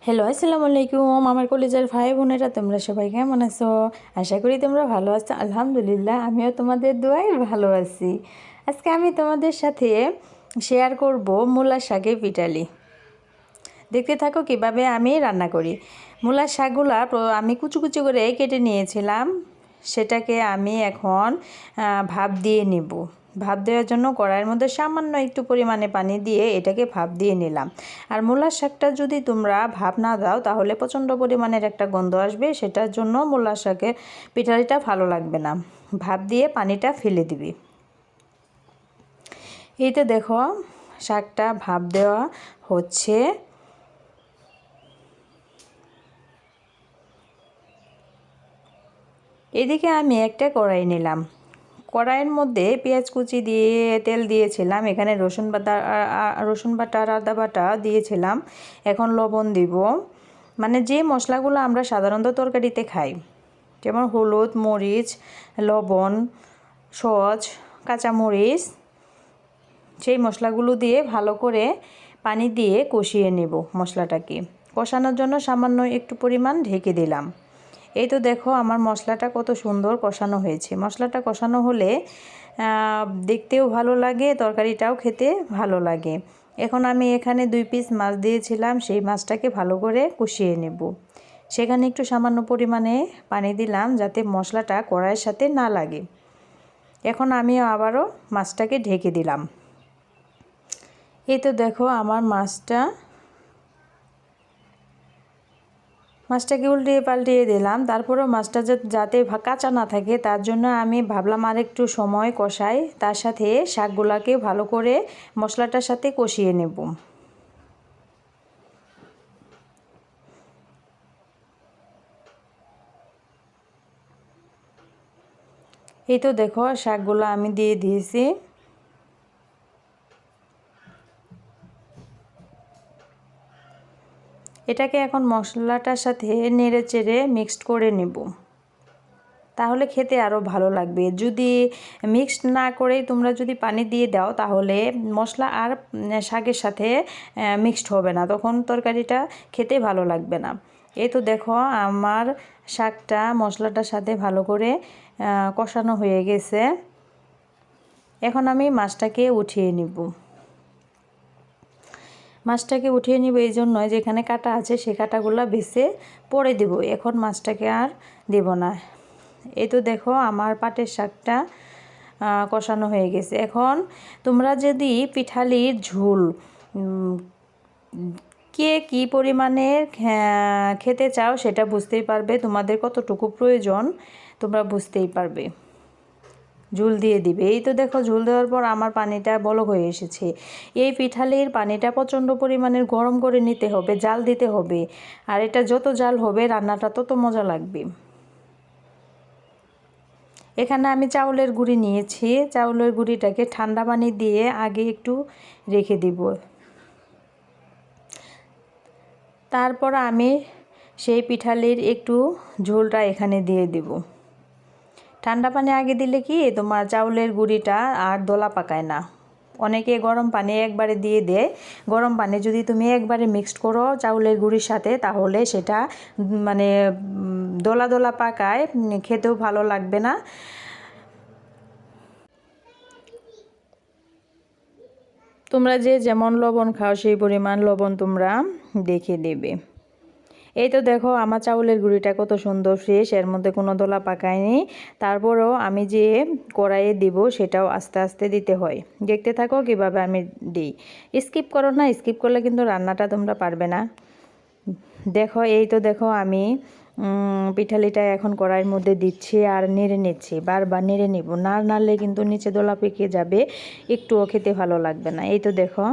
Hello, আসসালামু আলাইকুম আমার কলেজের ভাই বোনেরা, তোমরা সবাই কেমন আছো? আশা করি তোমরা ভালো আছো। আলহামদুলিল্লাহ, আমিও তোমাদের দোয়ায় ভালো আছি। আজকে আমি তোমাদের সাথে শেয়ার করব মূলা শাকের পিঠালি। দেখতে থাকো কিভাবে আমি রান্না করি। মূলা শাকগুলা আমি কুচি কুচি করে কেটে নিয়েছিলাম, সেটাকে আমি এখন ভাপ দিয়ে নেব। ভাপ দেওয়ার জন্য কড়াইয়ের মধ্যে সামান্য একটু পরিমাণে পানি দিয়ে এটাকে ভাপ দিয়ে নিলাম। আর মূলার শাকটা যদি তোমরা ভাপ না দাও তাহলে প্রচণ্ড পরিমাণের একটা গন্ধ আসবে, সেটার জন্য মূলার শাকের পিঠালিটা ভালো লাগবে না। ভাপ দিয়ে পানিটা ফেলে দিবি। এই তো দেখো শাকটা ভাপ দেওয়া হচ্ছে। এদিকে আমি একটা কড়াই নিলাম। কড়াইয়ের মধ্যে পেঁয়াজ কুচি দিয়ে তেল দিয়েছিলাম, এখানে রসুন বাটা আর আদা বাটা দিয়েছিলাম। এখন লবণ দিব, মানে যে মশলাগুলো আমরা সাধারণত তরকারিতে খাই, যেমন হলুদ, মরিচ, লবণ, সস, কাঁচামরিচ, সেই মশলাগুলো দিয়ে ভালো করে পানি দিয়ে কষিয়ে নেব। মশলাটাকে কষানোর জন্য সামান্য একটু পরিমাণ ঢেকে দিলাম। এই তো দেখো আমার মশলাটা কত সুন্দর কষানো হয়েছে। মশলাটা কষানো হলে দেখতেও ভালো লাগে, তরকারিটাও খেতে ভালো লাগে। এখন আমি এখানে 2 পিস মাছ দিয়েছিলাম, সেই মাছটাকে ভালো করে কষিয়ে নেব। সেখানে একটু সামান্য পরিমাণে পানি দিলাম যাতে মশলাটা কড়াইয়ের সাথে না লাগে। এখন আমি আবারও মাছটাকে ঢেকে দিলাম। এই তো দেখো আমার মাছটাকে উল্টিয়ে পাল্টিয়ে দিলাম। তারপরেও মাছটা যাতে কাঁচা না থাকে তার জন্য আমি ভাবলাম আর একটু সময় কষাই, তার সাথে শাকগুলাকে ভালো করে মশলাটার সাথে কষিয়ে নেব। এই তো দেখো শাকগুলো আমি দিয়ে দিয়েছি। এটাকে এখন মশলাটার সাথে নেড়ে চেড়ে মিক্সড করে নেব, তাহলে খেতে আরও ভালো লাগবে। যদি মিক্সড না করেই তোমরা যদি পানি দিয়ে দাও তাহলে মশলা আর শাকের সাথে মিক্সড হবে না, তখন তরকারিটা খেতে ভালো লাগবে না। এই তো দেখো আমার শাকটা মশলাটার সাথে ভালো করে কষানো হয়ে গেছে। এখন আমি মাছটাকে উঠিয়ে নিব। মাছটাকে উঠিয়ে নিব এই জন্যই যেখানে কাটা আছে সে কাটাগুলো বেছে পরে দেব, এখন মাছটাকে আর দেব না। এই তো দেখো আমার পাটের শাকটা কষানো হয়ে গেছে। এখন তোমরা যদি পিঠালির ঝোল কে কী পরিমাণের খেতে চাও সেটা বুঝতেই পারবে, তোমাদের কতটুকু প্রয়োজন তোমরা বুঝতেই পারবে। ঝোল দিয়ে দিবে। এই তো দেখো ঝোল দেওয়ার পর আমার পানিটা বলক হয়ে এসেছে। এই পিঠালির পানিটা প্রচণ্ড পরিমাণের গরম করে নিতে হবে, জাল দিতে হবে। আর এটা যত জাল হবে রান্নাটা তত মজা লাগবে। এখানে আমি চাউলের গুঁড়ি নিয়েছি, চাউলের গুঁড়িটাকে ঠান্ডা পানি দিয়ে আগে একটু রেখে দিব। তারপর আমি সেই পিঠালির একটু ঝোলটা এখানে দিয়ে দেব। ঠান্ডা পানি আগে দিলে কি তোমার চাউলের গুঁড়িটা আর দলা পাকায় না। অনেকে গরম পানি একবারে দিয়ে দেয়। গরম পানি যদি তুমি একবারে মিক্সড করো চাউলের গুঁড়ির সাথে তাহলে সেটা মানে দলা দলা পাকায়, খেতেও ভালো লাগবে না। তোমরা যে যেমন লবণ খাও সেই পরিমাণ লবণ তোমরা দেখে দেবে। এই তো দেখো আমার চাউলের গুঁড়িটা কত সুন্দর ফ্রেশ, এর মধ্যে কোনো দলা পাকায়নি। তারপরেও আমি যে কড়াইয়ে দেব সেটাও আস্তে আস্তে দিতে হয়। দেখতে থাকো কিভাবে আমি দিই, স্কিপ করো না, স্কিপ করলে কিন্তু রান্নাটা তোমরা পারবে না। দেখো এই তো দেখো আমি পিঠালিটা এখন কড়াইয়ের মধ্যে দিচ্ছি আর নেড়ে নিচ্ছি, বারবার নেড়ে নিব, না নাড়লে কিন্তু নিচে দলা পেকে যাবে, একটুও খেতে ভালো লাগবে না। এই তো দেখো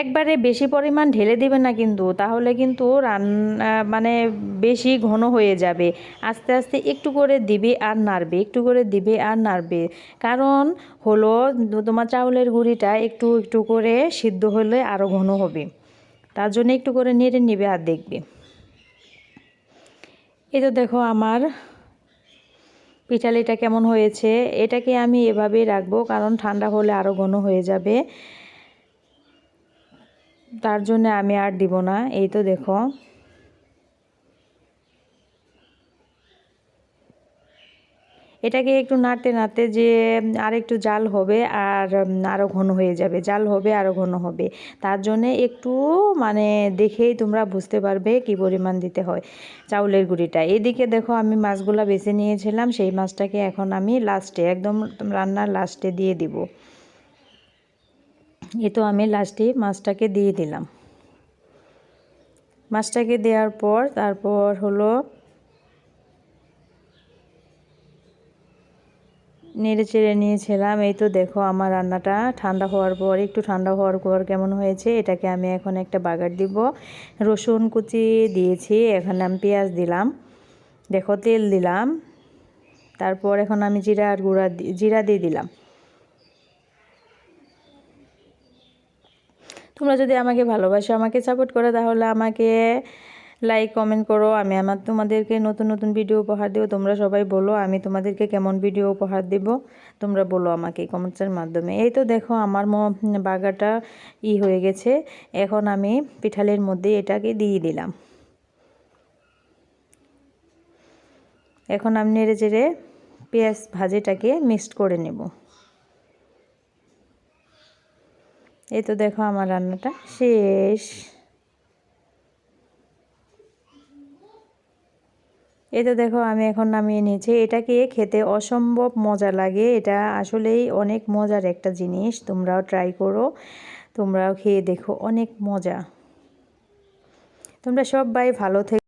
একবারে বেশি পরিমাণ ঢেলে দিবে না কিন্তু, তাহলে কিন্তু মানে বেশি ঘন হয়ে যাবে। আস্তে আস্তে একটু করে দিবে আর নাড়বে, একটু করে দিবে আর নাড়বে। কারণ হলো তোমার চাউলের গুঁড়িটা একটু একটু করে সিদ্ধ হলে আরও ঘন হবে, তার জন্য একটু করে নেড়ে নিবে আর দেখবে। এই তো দেখো আমার পিঠালিটা কেমন হয়েছে। এটাকে আমি এভাবেই রাখবো, কারণ ঠান্ডা হলে আরও ঘন হয়ে যাবে। তার জন্য আমি আর দিব না। এই তো দেখো এটাকে একটু নাড়তে নাড়তে যে আরেকটু জাল হবে আর আরও ঘন হয়ে যাবে, জাল হবে আরও ঘন হবে। তার জন্যে একটু মানে দেখেই তোমরা বুঝতে পারবে কি পরিমাণ দিতে হয় চাউলের গুঁড়িটা। এদিকে দেখো আমি মাছগুলা বেছে নিয়েছিলাম, সেই মাছটাকে এখন আমি লাস্টে একদম রান্নার লাস্টে দিয়ে দিব। এ তো আমি লাস্টে মাছটাকে দিয়ে দিলাম। মাছটাকে দেওয়ার পর তারপর হলো নেড়ে চেড়ে নিয়েছিলাম। এই তো দেখো আমার রান্নাটা ঠান্ডা হওয়ার পর, একটু ঠান্ডা হওয়ার পর কেমন হয়েছে। এটাকে আমি এখন একটা বাগার দিব। রসুন কুচি দিয়েছি, এখন আমি পেঁয়াজ দিলাম, দেখো তেল দিলাম, তারপর এখন আমি জিরা দিয়ে দিলাম। তোমরা যদি আমাকে ভালোবাসো, আমাকে সাপোর্ট করো, তাহলে আমাকে লাইক কমেন্ট করো। আমি তোমাদেরকে নতুন নতুন ভিডিও উপহার দেবো। তোমরা সবাই বলো আমি তোমাদেরকে কেমন ভিডিও উপহার দেব, তোমরা বলো আমাকে কমেন্টসের মাধ্যমে। এই তো দেখো আমার বার্গারটা হয়ে গেছে। এখন আমি পিঠালের মধ্যে এটাকে দিয়ে দিলাম। এখন আমি নেড়ে চেড়ে পেঁয়াজ ভাজিটাকে মিক্সড করে নেব। এই তো দেখো আমার রান্নাটা শেষ। এই তো দেখো আমি এখন নামিয়ে নিয়েছি। এটাকে খেতে অসম্ভব মজা লাগে, এটা আসলেই অনেক মজার একটা জিনিস। তোমরাও ট্রাই করো, তোমরাও খেয়ে দেখো, অনেক মজা। তোমরা সবাই ভালো থেকো।